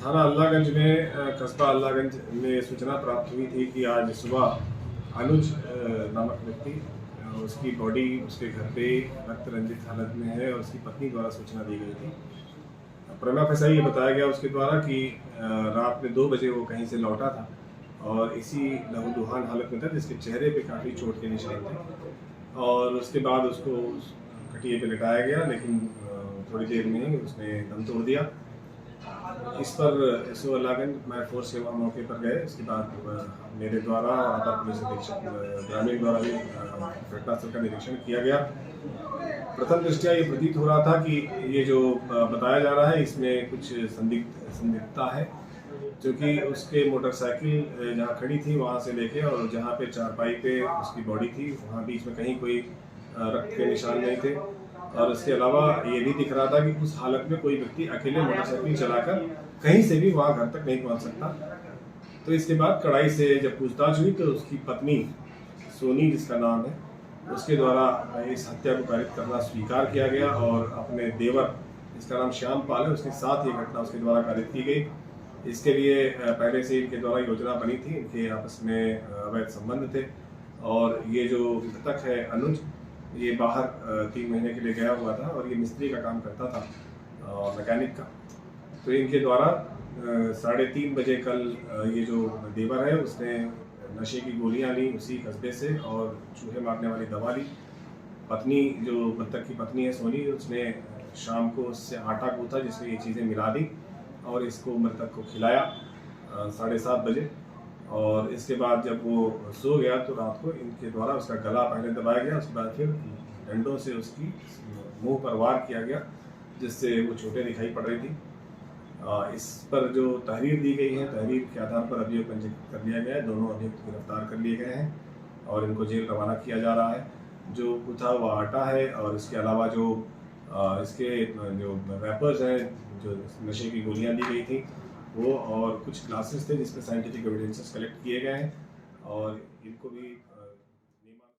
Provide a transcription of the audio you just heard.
थाना अल्लाहगंज में कस्बा अल्लाहगंज में सूचना प्राप्त हुई थी कि आज सुबह अनुज नामक व्यक्ति उसकी बॉडी उसके घर पे रक्त रंजित हालत में है और उसकी पत्नी द्वारा सूचना दी गई थी। प्रमा फैसा ये बताया गया उसके द्वारा कि रात में 2 बजे वो कहीं से लौटा था और इसी लहूलुहान हालत में था जिसके चेहरे पे काफ़ी चोट के निशान थे और उसके बाद उसको खटिए पे लिटाया गया, लेकिन थोड़ी देर में ही उसने दम तोड़ दिया। इस पर एसओ अल्लाहगंज मैं फोर्स सेवा मौके पर गए। इसके बाद मेरे द्वारा अपर पुलिस अधीक्षक ग्रामीण द्वारा भी घटनास्थल का निरीक्षण किया गया। प्रथम दृष्टया ये प्रतीत हो रहा था कि ये जो बताया जा रहा है इसमें कुछ संदिग्धता है, क्योंकि उसके मोटरसाइकिल जहाँ खड़ी थी वहाँ से लेके और जहाँ पे चारपाई पे उसकी बॉडी थी वहाँ बीच में कहीं कोई रक्त के निशान नहीं थे और उसके अलावा ये भी दिख रहा था कि उस हालत में कोई व्यक्ति अकेले मोटरसाइकिल चलाकर कहीं से भी वहाँ घर तक नहीं पहुँच सकता। तो इसके बाद कड़ाई से जब पूछताछ हुई तो उसकी पत्नी सोनी, जिसका नाम है, उसके द्वारा इस हत्या को कारित करना स्वीकार किया गया और अपने देवर, जिसका नाम श्याम पाल है, उसके साथ ये घटना उसके द्वारा कारित की गई। इसके लिए पहले से इनके द्वारा योजना बनी थी, इनके आपस में अवैध संबंध थे और ये जो मृतक है अनुज, ये बाहर 3 महीने के लिए गया हुआ था और ये मिस्त्री का काम करता था, मैकेनिक का। तो इनके द्वारा 3:30 बजे कल ये जो देवर है उसने नशे की गोलियां ली उसी कस्बे से और चूहे मारने वाली दवा ली। पत्नी, जो मृतक की पत्नी है सोनी, उसने शाम को उससे आटा गूंथा जिसमें ये चीज़ें मिला दी और इसको मृतक को खिलाया 7:30 बजे। और इसके बाद जब वो सो गया तो रात को इनके द्वारा उसका गला पहले दबाया गया, उसके बाद फिर डंडों से उसकी मुंह पर वार किया गया, जिससे वो चोटें दिखाई पड़ रही थी। इस पर जो तहरीर दी गई है, तहरीर के आधार पर अभियोग पंजीकृत कर लिया गया है। दोनों अभियुक्त गिरफ्तार कर लिए गए हैं और इनको जेल रवाना किया जा रहा है। जो गूथा हुआ आटा है और इसके अलावा जो इसके जो रैपर्स हैं, जो नशे की गोलियां दी गई थी वो, और कुछ ग्लासेस थे जिसमें साइंटिफिक एविडेंसेस कलेक्ट किए गए हैं और इनको भी